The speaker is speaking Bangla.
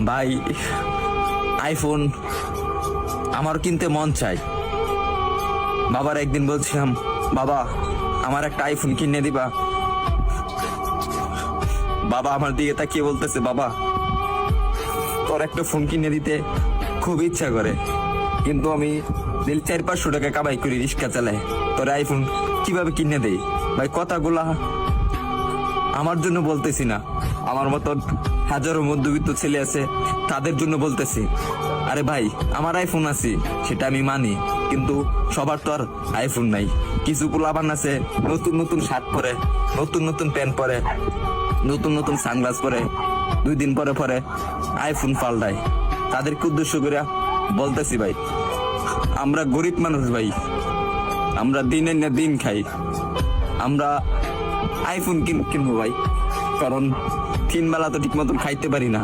ভাই আইফোন আমার কিনতে মন চাই। বাবার একদিন বলছিলাম, বাবা আমার একটা আইফোন কিনে দিবা। বাবা আমার দিকে তাকিয়ে বলতেছে, বাবা তোর একটা ফোন কিনে দিতে খুব ইচ্ছা করে, কিন্তু আমি 400-500 টাকা কামাই করি, রিক্সা চালাই, তোর আইফোন কিভাবে কিনে দেই? ভাই কথাগুলা আমার জন্য বলতেছি না, আমার মতন হাজারো মধ্যবিত্ত ছেলে আছে তাদের জন্য বলতেছি। আরে ভাই আমার আইফোন আছে সেটা আমি মানি, কিন্তু সবার তো আর আইফোন নাই। কিছু পোলাপান আছে নতুন নতুন শার্ট পরে, নতুন নতুন প্যান্ট পরে, নতুন নতুন সানগ্লাস পরে, 2 দিন পরে পরে আইফোন পাল্টায়। তাদেরকে উদ্দেশ্য করে বলতেছি, ভাই আমরা গরিব মানুষ, ভাই আমরা দিনের না দিন খাই, আমরা আইফোন কিনবো ভাই, কারণ 3 বেলা তো ঠিক মতন খাইতে পারি না।